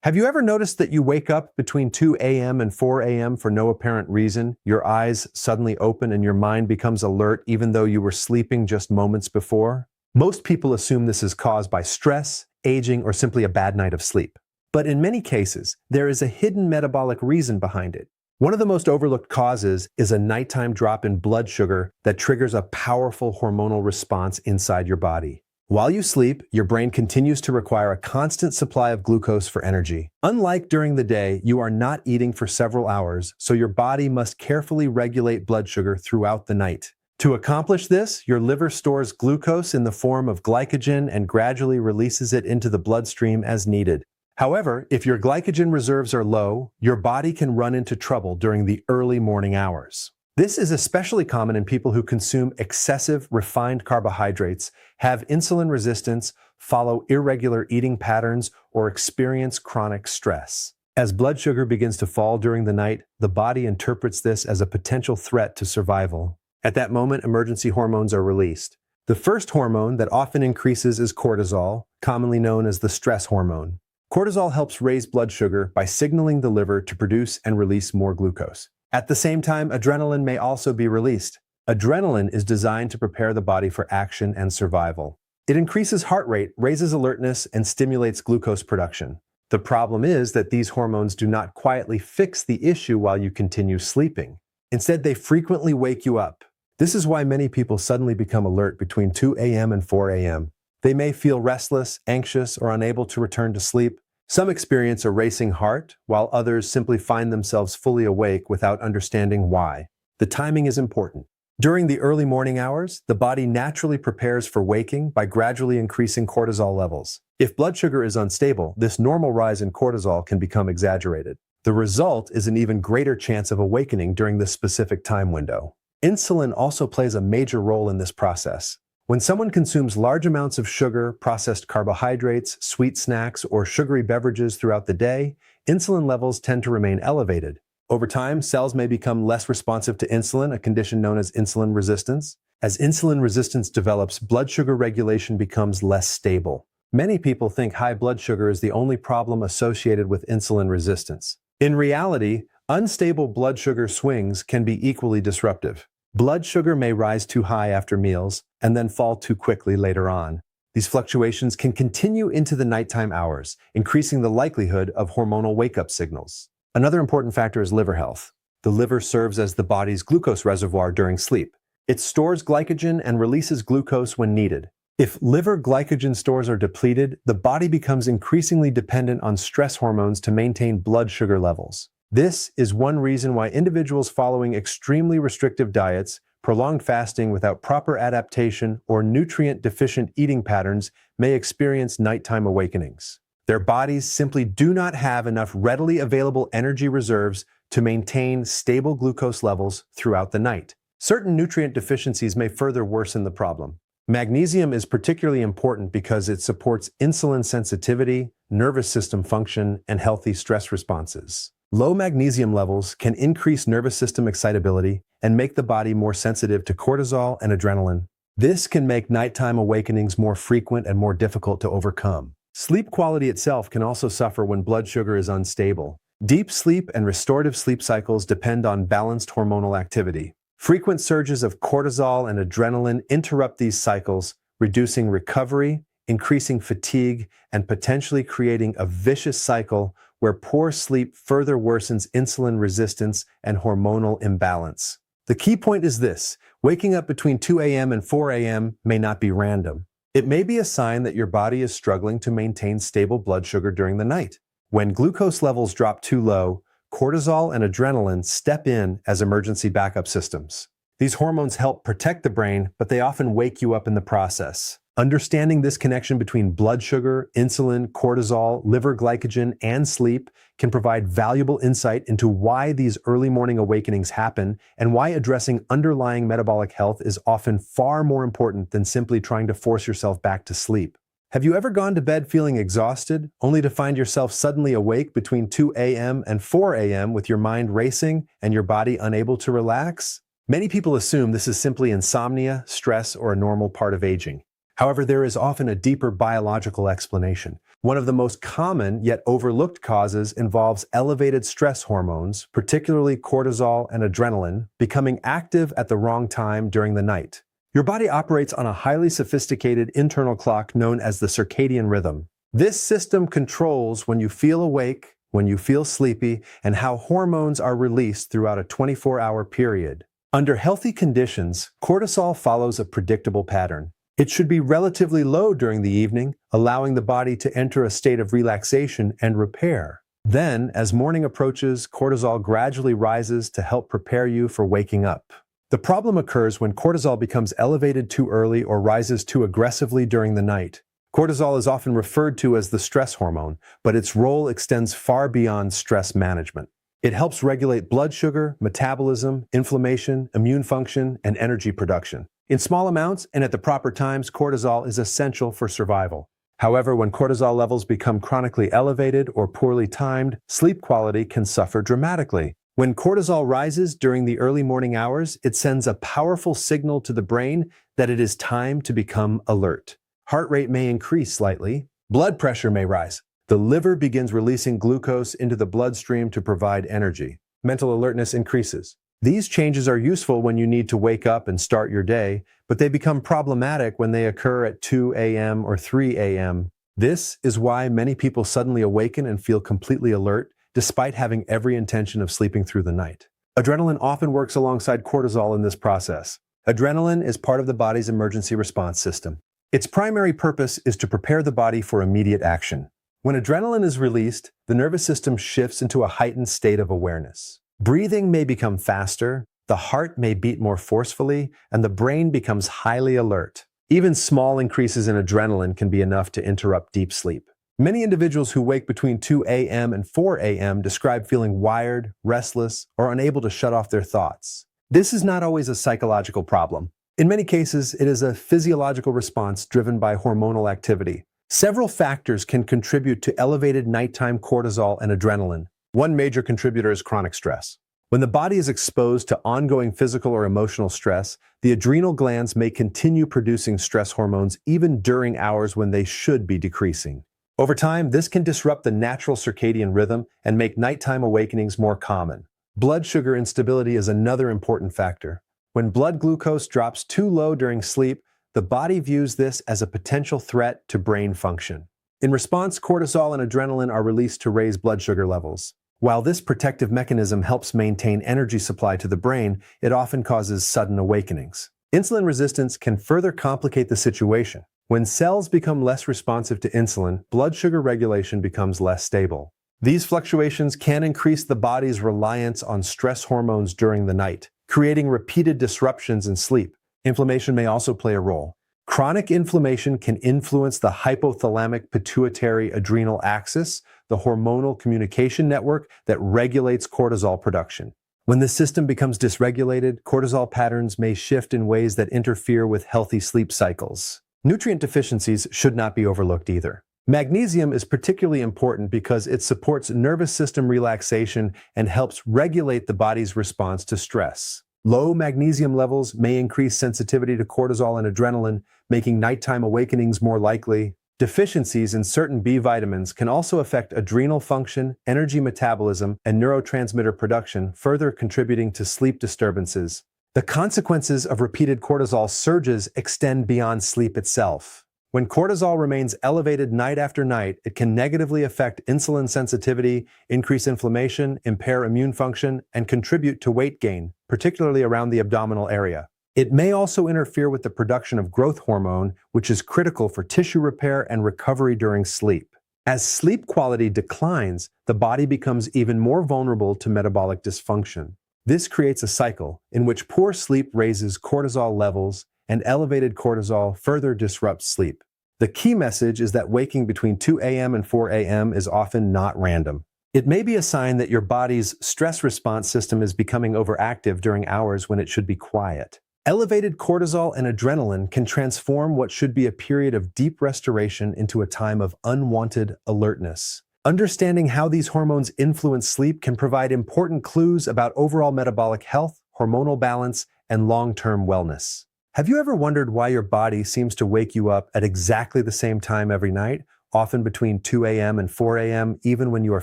Have you ever noticed that you wake up between 2 a.m. and 4 a.m. for no apparent reason? Your eyes suddenly open and your mind becomes alert even though you were sleeping just moments before? Most people assume this is caused by stress, aging, or simply a bad night of sleep. But in many cases, there is a hidden metabolic reason behind it. One of the most overlooked causes is a nighttime drop in blood sugar that triggers a powerful hormonal response inside your body. While you sleep, your brain continues to require a constant supply of glucose for energy. Unlike during the day, you are not eating for several hours, so your body must carefully regulate blood sugar throughout the night. To accomplish this, your liver stores glucose in the form of glycogen and gradually releases it into the bloodstream as needed. However, if your glycogen reserves are low, your body can run into trouble during the early morning hours. This is especially common in people who consume excessive refined carbohydrates, have insulin resistance, follow irregular eating patterns, or experience chronic stress. As blood sugar begins to fall during the night, the body interprets this as a potential threat to survival. At that moment, emergency hormones are released. The first hormone that often increases is cortisol, commonly known as the stress hormone. Cortisol helps raise blood sugar by signaling the liver to produce and release more glucose. At the same time, adrenaline may also be released. Adrenaline is designed to prepare the body for action and survival. It increases heart rate, raises alertness, and stimulates glucose production. The problem is that these hormones do not quietly fix the issue while you continue sleeping. Instead, they frequently wake you up. This is why many people suddenly become alert between 2 a.m. and 4 a.m. They may feel restless, anxious, or unable to return to sleep. Some experience a racing heart, while others simply find themselves fully awake without understanding why. The timing is important. During the early morning hours, the body naturally prepares for waking by gradually increasing cortisol levels. If blood sugar is unstable, this normal rise in cortisol can become exaggerated. The result is an even greater chance of awakening during this specific time window. Insulin also plays a major role in this process. When someone consumes large amounts of sugar, processed carbohydrates, sweet snacks, or sugary beverages throughout the day, insulin levels tend to remain elevated. Over time, cells may become less responsive to insulin, a condition known as insulin resistance. As insulin resistance develops, blood sugar regulation becomes less stable. Many people think high blood sugar is the only problem associated with insulin resistance. In reality, unstable blood sugar swings can be equally disruptive. Blood sugar may rise too high after meals and then fall too quickly later on. These fluctuations can continue into the nighttime hours, increasing the likelihood of hormonal wake-up signals. Another important factor is liver health. The liver serves as the body's glucose reservoir during sleep. It stores glycogen and releases glucose when needed. If liver glycogen stores are depleted, the body becomes increasingly dependent on stress hormones to maintain blood sugar levels. This is one reason why individuals following extremely restrictive diets, prolonged fasting without proper adaptation, or nutrient-deficient eating patterns may experience nighttime awakenings. Their bodies simply do not have enough readily available energy reserves to maintain stable glucose levels throughout the night. Certain nutrient deficiencies may further worsen the problem. Magnesium is particularly important because it supports insulin sensitivity, nervous system function, and healthy stress responses. Low magnesium levels can increase nervous system excitability and make the body more sensitive to cortisol and adrenaline. This can make nighttime awakenings more frequent and more difficult to overcome. Sleep quality itself can also suffer when blood sugar is unstable. Deep sleep and restorative sleep cycles depend on balanced hormonal activity. Frequent surges of cortisol and adrenaline interrupt these cycles, reducing recovery, increasing fatigue, and potentially creating a vicious cycle where poor sleep further worsens insulin resistance and hormonal imbalance. The key point is this: waking up between 2 a.m. and 4 a.m. may not be random. It may be a sign that your body is struggling to maintain stable blood sugar during the night. When glucose levels drop too low, cortisol and adrenaline step in as emergency backup systems. These hormones help protect the brain, but they often wake you up in the process. Understanding this connection between blood sugar, insulin, cortisol, liver glycogen, and sleep can provide valuable insight into why these early morning awakenings happen and why addressing underlying metabolic health is often far more important than simply trying to force yourself back to sleep. Have you ever gone to bed feeling exhausted, only to find yourself suddenly awake between 2 a.m. and 4 a.m. with your mind racing and your body unable to relax? Many people assume this is simply insomnia, stress, or a normal part of aging. However, there is often a deeper biological explanation. One of the most common yet overlooked causes involves elevated stress hormones, particularly cortisol and adrenaline, becoming active at the wrong time during the night. Your body operates on a highly sophisticated internal clock known as the circadian rhythm. This system controls when you feel awake, when you feel sleepy, and how hormones are released throughout a 24-hour period. Under healthy conditions, cortisol follows a predictable pattern. It should be relatively low during the evening, allowing the body to enter a state of relaxation and repair. Then, as morning approaches, cortisol gradually rises to help prepare you for waking up. The problem occurs when cortisol becomes elevated too early or rises too aggressively during the night. Cortisol is often referred to as the stress hormone, but its role extends far beyond stress management. It helps regulate blood sugar, metabolism, inflammation, immune function, and energy production. In small amounts and at the proper times, cortisol is essential for survival. However, when cortisol levels become chronically elevated or poorly timed, sleep quality can suffer dramatically. When cortisol rises during the early morning hours, it sends a powerful signal to the brain that it is time to become alert. Heart rate may increase slightly. Blood pressure may rise. The liver begins releasing glucose into the bloodstream to provide energy. Mental alertness increases. These changes are useful when you need to wake up and start your day, but they become problematic when they occur at 2 a.m. or 3 a.m. This is why many people suddenly awaken and feel completely alert, despite having every intention of sleeping through the night. Adrenaline often works alongside cortisol in this process. Adrenaline is part of the body's emergency response system. Its primary purpose is to prepare the body for immediate action. When adrenaline is released, the nervous system shifts into a heightened state of awareness. Breathing may become faster, the heart may beat more forcefully, and the brain becomes highly alert. Even small increases in adrenaline can be enough to interrupt deep sleep. Many individuals who wake between 2 a.m. and 4 a.m. describe feeling wired, restless, or unable to shut off their thoughts. This is not always a psychological problem. In many cases, it is a physiological response driven by hormonal activity. Several factors can contribute to elevated nighttime cortisol and adrenaline. One major contributor is chronic stress. When the body is exposed to ongoing physical or emotional stress, the adrenal glands may continue producing stress hormones even during hours when they should be decreasing. Over time, this can disrupt the natural circadian rhythm and make nighttime awakenings more common. Blood sugar instability is another important factor. When blood glucose drops too low during sleep, the body views this as a potential threat to brain function. In response, cortisol and adrenaline are released to raise blood sugar levels. While this protective mechanism helps maintain energy supply to the brain, it often causes sudden awakenings. Insulin resistance can further complicate the situation. When cells become less responsive to insulin, blood sugar regulation becomes less stable. These fluctuations can increase the body's reliance on stress hormones during the night, creating repeated disruptions in sleep. Inflammation may also play a role. Chronic inflammation can influence the hypothalamic pituitary adrenal axis, the hormonal communication network that regulates cortisol production. When the system becomes dysregulated, cortisol patterns may shift in ways that interfere with healthy sleep cycles. Nutrient deficiencies should not be overlooked either. Magnesium is particularly important because it supports nervous system relaxation and helps regulate the body's response to stress. Low magnesium levels may increase sensitivity to cortisol and adrenaline, making nighttime awakenings more likely. Deficiencies in certain B vitamins can also affect adrenal function, energy metabolism, and neurotransmitter production, further contributing to sleep disturbances. The consequences of repeated cortisol surges extend beyond sleep itself. When cortisol remains elevated night after night, it can negatively affect insulin sensitivity, increase inflammation, impair immune function, and contribute to weight gain, particularly around the abdominal area. It may also interfere with the production of growth hormone, which is critical for tissue repair and recovery during sleep. As sleep quality declines, the body becomes even more vulnerable to metabolic dysfunction. This creates a cycle in which poor sleep raises cortisol levels, and elevated cortisol further disrupts sleep. The key message is that waking between 2 a.m. and 4 a.m. is often not random. It may be a sign that your body's stress response system is becoming overactive during hours when it should be quiet. Elevated cortisol and adrenaline can transform what should be a period of deep restoration into a time of unwanted alertness. Understanding how these hormones influence sleep can provide important clues about overall metabolic health, hormonal balance, and long-term wellness. Have you ever wondered why your body seems to wake you up at exactly the same time every night, often between 2 a.m. and 4 a.m., even when you are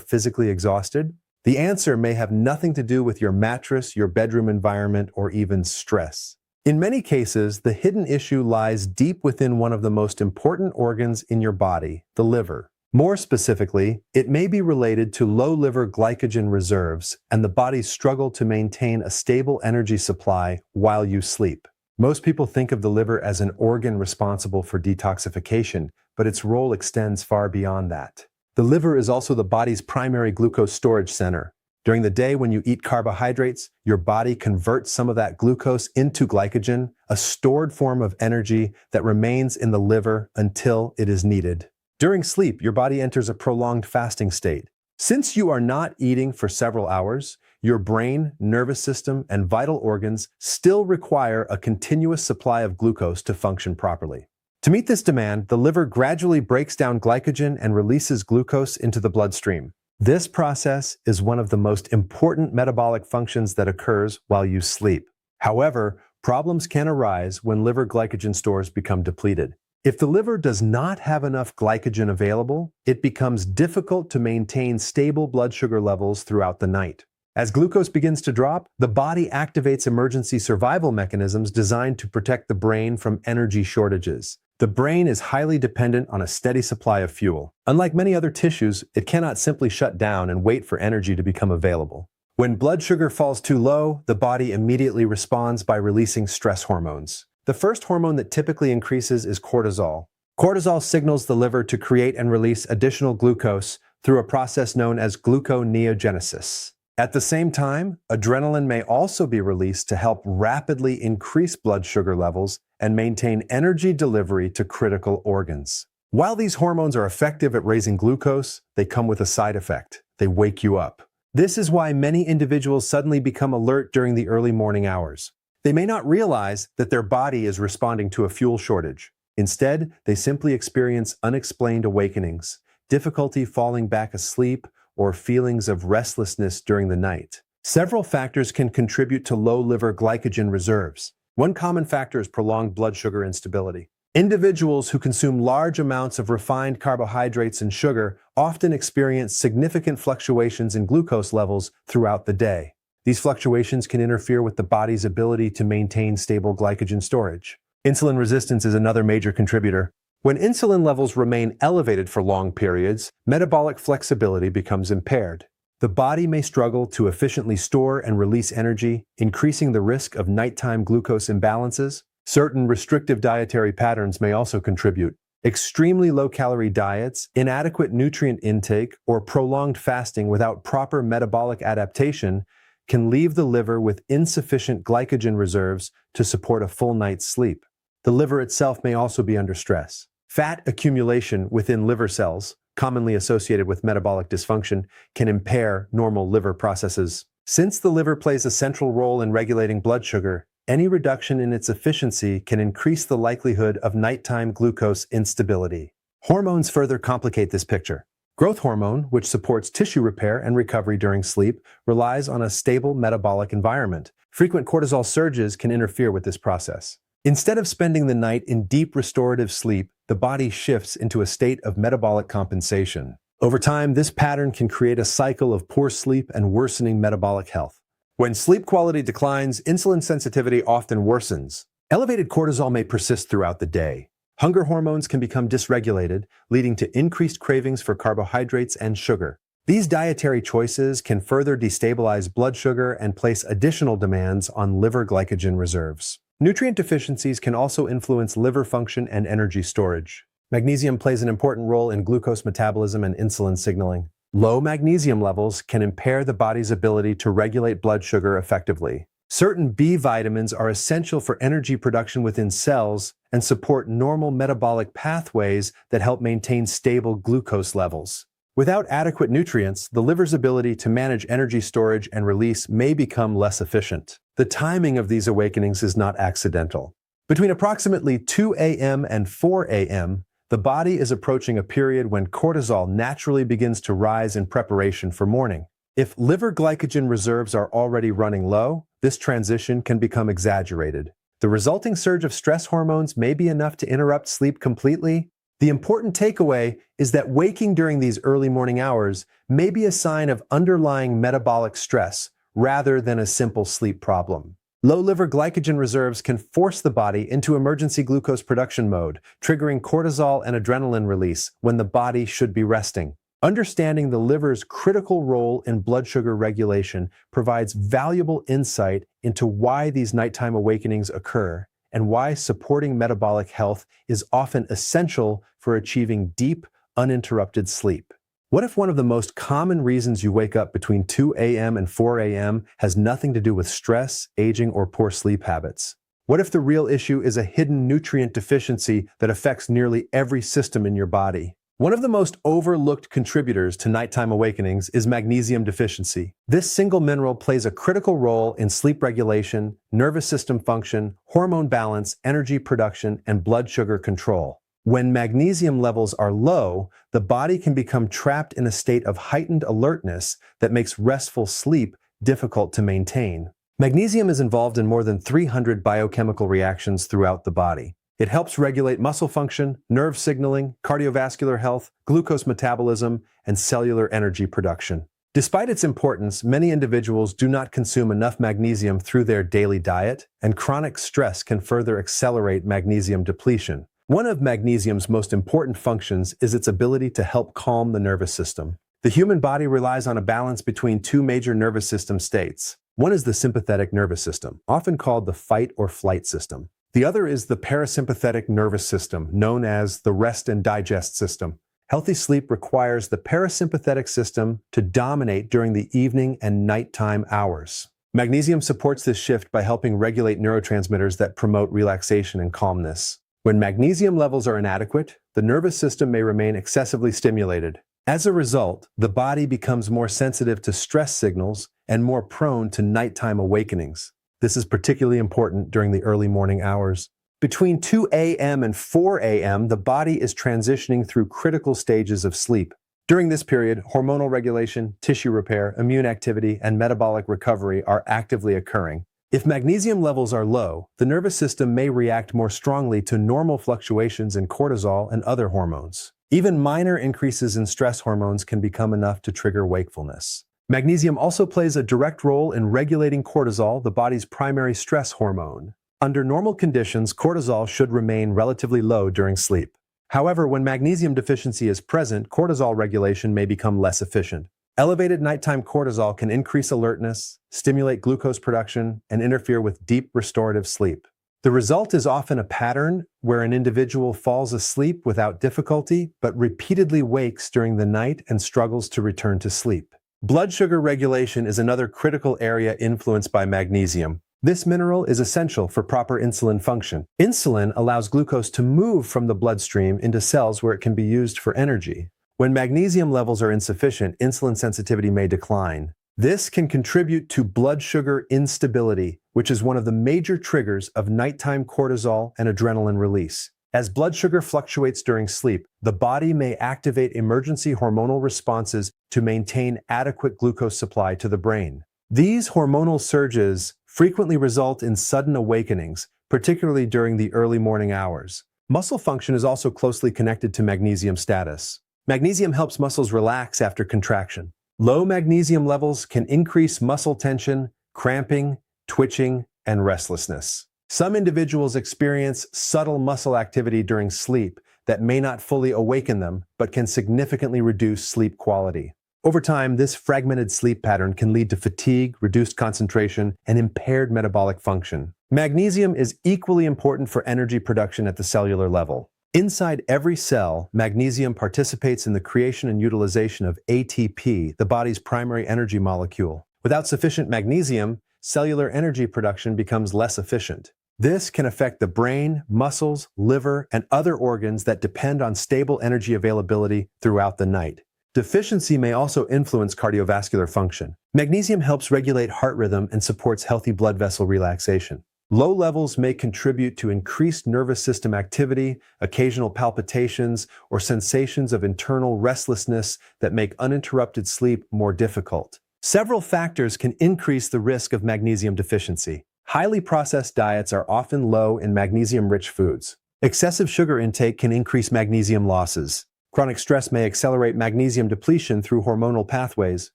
physically exhausted? The answer may have nothing to do with your mattress, your bedroom environment, or even stress. In many cases, the hidden issue lies deep within one of the most important organs in your body, the liver. More specifically, it may be related to low liver glycogen reserves and the body's struggle to maintain a stable energy supply while you sleep. Most people think of the liver as an organ responsible for detoxification, but its role extends far beyond that. The liver is also the body's primary glucose storage center. During the day when you eat carbohydrates, your body converts some of that glucose into glycogen, a stored form of energy that remains in the liver until it is needed. During sleep, your body enters a prolonged fasting state. Since you are not eating for several hours, your brain, nervous system, and vital organs still require a continuous supply of glucose to function properly. To meet this demand, the liver gradually breaks down glycogen and releases glucose into the bloodstream. This process is one of the most important metabolic functions that occurs while you sleep. However, problems can arise when liver glycogen stores become depleted. If the liver does not have enough glycogen available, it becomes difficult to maintain stable blood sugar levels throughout the night. As glucose begins to drop, the body activates emergency survival mechanisms designed to protect the brain from energy shortages. The brain is highly dependent on a steady supply of fuel. Unlike many other tissues, it cannot simply shut down and wait for energy to become available. When blood sugar falls too low, the body immediately responds by releasing stress hormones. The first hormone that typically increases is cortisol. Cortisol signals the liver to create and release additional glucose through a process known as gluconeogenesis. At the same time, adrenaline may also be released to help rapidly increase blood sugar levels and maintain energy delivery to critical organs. While these hormones are effective at raising glucose, they come with a side effect. They wake you up. This is why many individuals suddenly become alert during the early morning hours. They may not realize that their body is responding to a fuel shortage. Instead, they simply experience unexplained awakenings, difficulty falling back asleep, or feelings of restlessness during the night. Several factors can contribute to low liver glycogen reserves. One common factor is prolonged blood sugar instability. Individuals who consume large amounts of refined carbohydrates and sugar often experience significant fluctuations in glucose levels throughout the day. These fluctuations can interfere with the body's ability to maintain stable glycogen storage. Insulin resistance is another major contributor. When insulin levels remain elevated for long periods, metabolic flexibility becomes impaired. The body may struggle to efficiently store and release energy, increasing the risk of nighttime glucose imbalances. Certain restrictive dietary patterns may also contribute. Extremely low-calorie diets, inadequate nutrient intake, or prolonged fasting without proper metabolic adaptation can leave the liver with insufficient glycogen reserves to support a full night's sleep. The liver itself may also be under stress. Fat accumulation within liver cells, commonly associated with metabolic dysfunction, can impair normal liver processes. Since the liver plays a central role in regulating blood sugar, any reduction in its efficiency can increase the likelihood of nighttime glucose instability. Hormones further complicate this picture. Growth hormone, which supports tissue repair and recovery during sleep, relies on a stable metabolic environment. Frequent cortisol surges can interfere with this process. Instead of spending the night in deep restorative sleep, the body shifts into a state of metabolic compensation. Over time, this pattern can create a cycle of poor sleep and worsening metabolic health. When sleep quality declines, insulin sensitivity often worsens. Elevated cortisol may persist throughout the day. Hunger hormones can become dysregulated, leading to increased cravings for carbohydrates and sugar. These dietary choices can further destabilize blood sugar and place additional demands on liver glycogen reserves. Nutrient deficiencies can also influence liver function and energy storage. Magnesium plays an important role in glucose metabolism and insulin signaling. Low magnesium levels can impair the body's ability to regulate blood sugar effectively. Certain B vitamins are essential for energy production within cells and support normal metabolic pathways that help maintain stable glucose levels. Without adequate nutrients, the liver's ability to manage energy storage and release may become less efficient. The timing of these awakenings is not accidental. Between approximately 2 a.m. and 4 a.m., the body is approaching a period when cortisol naturally begins to rise in preparation for morning. If liver glycogen reserves are already running low, this transition can become exaggerated. The resulting surge of stress hormones may be enough to interrupt sleep completely. The important takeaway is that waking during these early morning hours may be a sign of underlying metabolic stress rather than a simple sleep problem. Low liver glycogen reserves can force the body into emergency glucose production mode, triggering cortisol and adrenaline release when the body should be resting. Understanding the liver's critical role in blood sugar regulation provides valuable insight into why these nighttime awakenings occur and why supporting metabolic health is often essential for achieving deep, uninterrupted sleep. What if one of the most common reasons you wake up between 2 a.m. and 4 a.m. has nothing to do with stress, aging, or poor sleep habits? What if the real issue is a hidden nutrient deficiency that affects nearly every system in your body? One of the most overlooked contributors to nighttime awakenings is magnesium deficiency. This single mineral plays a critical role in sleep regulation, nervous system function, hormone balance, energy production, and blood sugar control. When magnesium levels are low, the body can become trapped in a state of heightened alertness that makes restful sleep difficult to maintain. Magnesium is involved in more than 300 biochemical reactions throughout the body. It helps regulate muscle function, nerve signaling, cardiovascular health, glucose metabolism, and cellular energy production. Despite its importance, many individuals do not consume enough magnesium through their daily diet, and chronic stress can further accelerate magnesium depletion. One of magnesium's most important functions is its ability to help calm the nervous system. The human body relies on a balance between two major nervous system states. One is the sympathetic nervous system, often called the fight or flight system. The other is the parasympathetic nervous system, known as the rest and digest system. Healthy sleep requires the parasympathetic system to dominate during the evening and nighttime hours. Magnesium supports this shift by helping regulate neurotransmitters that promote relaxation and calmness. When magnesium levels are inadequate, the nervous system may remain excessively stimulated. As a result, the body becomes more sensitive to stress signals and more prone to nighttime awakenings. This is particularly important during the early morning hours. Between 2 a.m. and 4 a.m., the body is transitioning through critical stages of sleep. During this period, hormonal regulation, tissue repair, immune activity, and metabolic recovery are actively occurring. If magnesium levels are low, the nervous system may react more strongly to normal fluctuations in cortisol and other hormones. Even minor increases in stress hormones can become enough to trigger wakefulness. Magnesium also plays a direct role in regulating cortisol, the body's primary stress hormone. Under normal conditions, cortisol should remain relatively low during sleep. However, when magnesium deficiency is present, cortisol regulation may become less efficient. Elevated nighttime cortisol can increase alertness, stimulate glucose production, and interfere with deep restorative sleep. The result is often a pattern where an individual falls asleep without difficulty, but repeatedly wakes during the night and struggles to return to sleep. Blood sugar regulation is another critical area influenced by magnesium. This mineral is essential for proper insulin function. Insulin allows glucose to move from the bloodstream into cells where it can be used for energy. When magnesium levels are insufficient, insulin sensitivity may decline. This can contribute to blood sugar instability, which is one of the major triggers of nighttime cortisol and adrenaline release. As blood sugar fluctuates during sleep, the body may activate emergency hormonal responses to maintain adequate glucose supply to the brain. These hormonal surges frequently result in sudden awakenings, particularly during the early morning hours. Muscle function is also closely connected to magnesium status. Magnesium helps muscles relax after contraction. Low magnesium levels can increase muscle tension, cramping, twitching, and restlessness. Some individuals experience subtle muscle activity during sleep that may not fully awaken them, but can significantly reduce sleep quality. Over time, this fragmented sleep pattern can lead to fatigue, reduced concentration, and impaired metabolic function. Magnesium is equally important for energy production at the cellular level. Inside every cell, magnesium participates in the creation and utilization of ATP, the body's primary energy molecule. Without sufficient magnesium, cellular energy production becomes less efficient. This can affect the brain, muscles, liver, and other organs that depend on stable energy availability throughout the night. Deficiency may also influence cardiovascular function. Magnesium helps regulate heart rhythm and supports healthy blood vessel relaxation. Low levels may contribute to increased nervous system activity, occasional palpitations, or sensations of internal restlessness that make uninterrupted sleep more difficult. Several factors can increase the risk of magnesium deficiency. Highly processed diets are often low in magnesium-rich foods. Excessive sugar intake can increase magnesium losses. Chronic stress may accelerate magnesium depletion through hormonal pathways.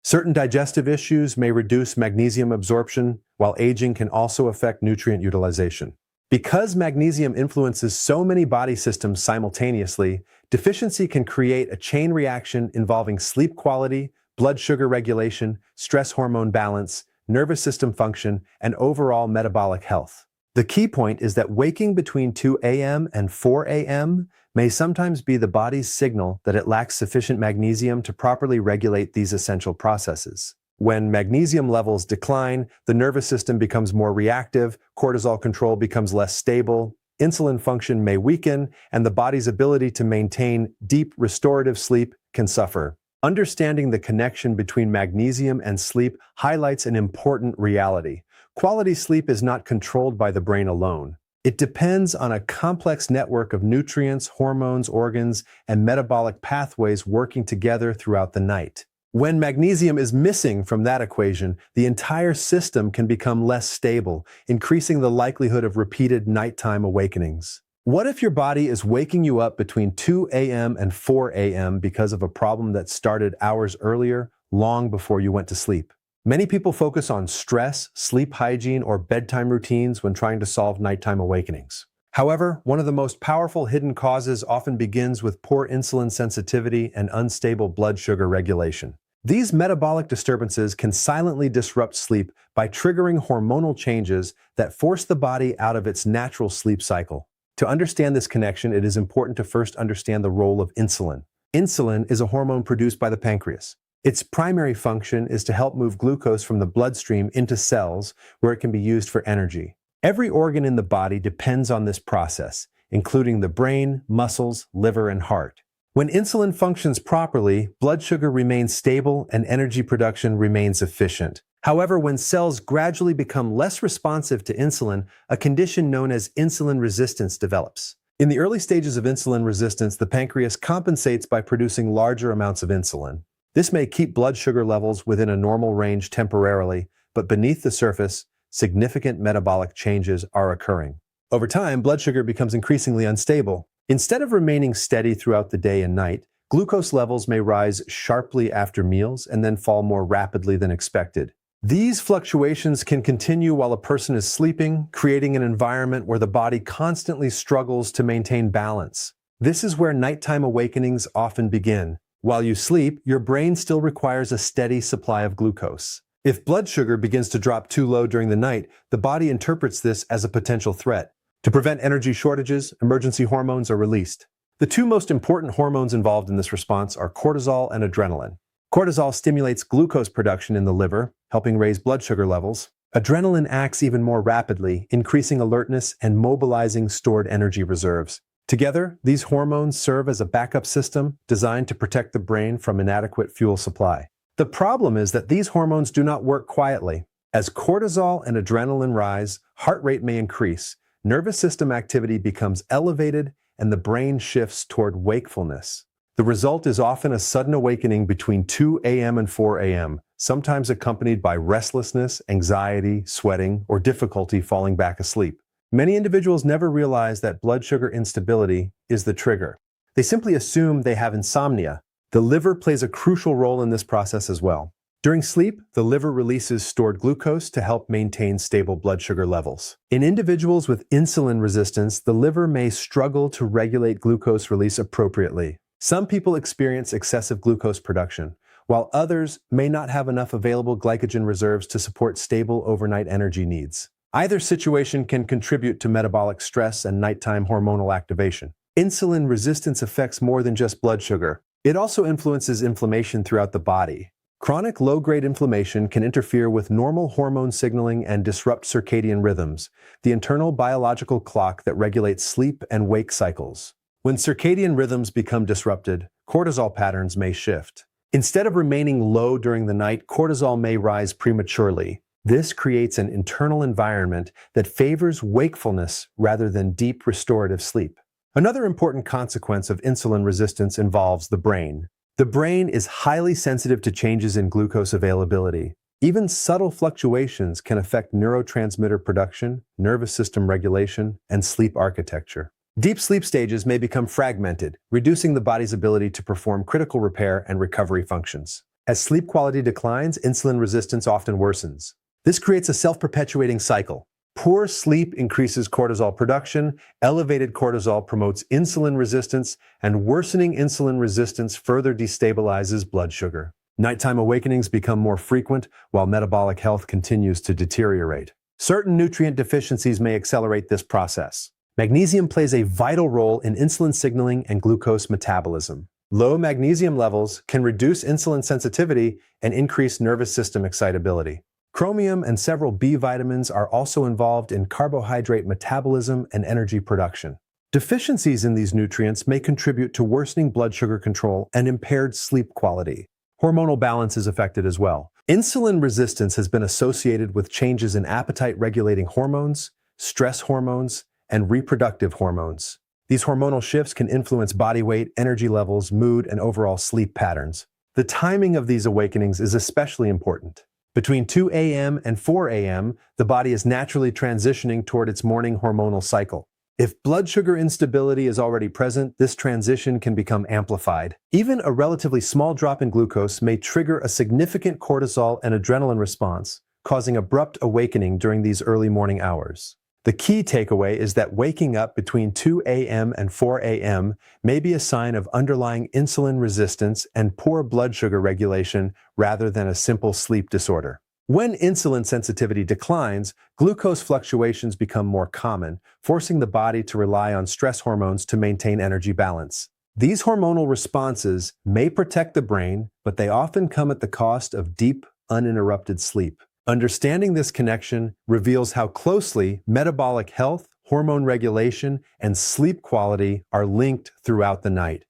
Certain digestive issues may reduce magnesium absorption, while aging can also affect nutrient utilization. Because magnesium influences so many body systems simultaneously, deficiency can create a chain reaction involving sleep quality, blood sugar regulation, stress hormone balance, nervous system function, and overall metabolic health. The key point is that waking between 2 a.m. and 4 a.m. may sometimes be the body's signal that it lacks sufficient magnesium to properly regulate these essential processes. When magnesium levels decline, the nervous system becomes more reactive, cortisol control becomes less stable, insulin function may weaken, and the body's ability to maintain deep restorative sleep can suffer. Understanding the connection between magnesium and sleep highlights an important reality. Quality sleep is not controlled by the brain alone. It depends on a complex network of nutrients, hormones, organs, and metabolic pathways working together throughout the night. When magnesium is missing from that equation, the entire system can become less stable, increasing the likelihood of repeated nighttime awakenings. What if your body is waking you up between 2 a.m. and 4 a.m. because of a problem that started hours earlier, long before you went to sleep? Many people focus on stress, sleep hygiene, or bedtime routines when trying to solve nighttime awakenings. However, one of the most powerful hidden causes often begins with poor insulin sensitivity and unstable blood sugar regulation. These metabolic disturbances can silently disrupt sleep by triggering hormonal changes that force the body out of its natural sleep cycle. To understand this connection, it is important to first understand the role of insulin. Insulin is a hormone produced by the pancreas. Its primary function is to help move glucose from the bloodstream into cells where it can be used for energy. Every organ in the body depends on this process, including the brain, muscles, liver, and heart. When insulin functions properly, blood sugar remains stable and energy production remains efficient. However, when cells gradually become less responsive to insulin, a condition known as insulin resistance develops. In the early stages of insulin resistance, the pancreas compensates by producing larger amounts of insulin. This may keep blood sugar levels within a normal range temporarily, but beneath the surface, significant metabolic changes are occurring. Over time, blood sugar becomes increasingly unstable. Instead of remaining steady throughout the day and night, glucose levels may rise sharply after meals and then fall more rapidly than expected. These fluctuations can continue while a person is sleeping, creating an environment where the body constantly struggles to maintain balance. This is where nighttime awakenings often begin. While you sleep, your brain still requires a steady supply of glucose. If blood sugar begins to drop too low during the night, the body interprets this as a potential threat. To prevent energy shortages, emergency hormones are released. The two most important hormones involved in this response are cortisol and adrenaline. Cortisol stimulates glucose production in the liver, helping raise blood sugar levels. Adrenaline acts even more rapidly, increasing alertness and mobilizing stored energy reserves. Together, these hormones serve as a backup system designed to protect the brain from inadequate fuel supply. The problem is that these hormones do not work quietly. As cortisol and adrenaline rise, heart rate may increase, nervous system activity becomes elevated, and the brain shifts toward wakefulness. The result is often a sudden awakening between 2 a.m. and 4 a.m., sometimes accompanied by restlessness, anxiety, sweating, or difficulty falling back asleep. Many individuals never realize that blood sugar instability is the trigger. They simply assume they have insomnia. The liver plays a crucial role in this process as well. During sleep, the liver releases stored glucose to help maintain stable blood sugar levels. In individuals with insulin resistance, the liver may struggle to regulate glucose release appropriately. Some people experience excessive glucose production, while others may not have enough available glycogen reserves to support stable overnight energy needs. Either situation can contribute to metabolic stress and nighttime hormonal activation. Insulin resistance affects more than just blood sugar. It also influences inflammation throughout the body. Chronic low-grade inflammation can interfere with normal hormone signaling and disrupt circadian rhythms, the internal biological clock that regulates sleep and wake cycles. When circadian rhythms become disrupted, cortisol patterns may shift. Instead of remaining low during the night, cortisol may rise prematurely. This creates an internal environment that favors wakefulness rather than deep restorative sleep. Another important consequence of insulin resistance involves the brain. The brain is highly sensitive to changes in glucose availability. Even subtle fluctuations can affect neurotransmitter production, nervous system regulation, and sleep architecture. Deep sleep stages may become fragmented, reducing the body's ability to perform critical repair and recovery functions. As sleep quality declines, insulin resistance often worsens. This creates a self-perpetuating cycle. Poor sleep increases cortisol production, elevated cortisol promotes insulin resistance, and worsening insulin resistance further destabilizes blood sugar. Nighttime awakenings become more frequent while metabolic health continues to deteriorate. Certain nutrient deficiencies may accelerate this process. Magnesium plays a vital role in insulin signaling and glucose metabolism. Low magnesium levels can reduce insulin sensitivity and increase nervous system excitability. Chromium and several B vitamins are also involved in carbohydrate metabolism and energy production. Deficiencies in these nutrients may contribute to worsening blood sugar control and impaired sleep quality. Hormonal balance is affected as well. Insulin resistance has been associated with changes in appetite-regulating hormones, stress hormones, and reproductive hormones. These hormonal shifts can influence body weight, energy levels, mood, and overall sleep patterns. The timing of these awakenings is especially important. Between 2 a.m. and 4 a.m., the body is naturally transitioning toward its morning hormonal cycle. If blood sugar instability is already present, this transition can become amplified. Even a relatively small drop in glucose may trigger a significant cortisol and adrenaline response, causing abrupt awakening during these early morning hours. The key takeaway is that waking up between 2 a.m. and 4 a.m. may be a sign of underlying insulin resistance and poor blood sugar regulation rather than a simple sleep disorder. When insulin sensitivity declines, glucose fluctuations become more common, forcing the body to rely on stress hormones to maintain energy balance. These hormonal responses may protect the brain, but they often come at the cost of deep, uninterrupted sleep. Understanding this connection reveals how closely metabolic health, hormone regulation, and sleep quality are linked throughout the night.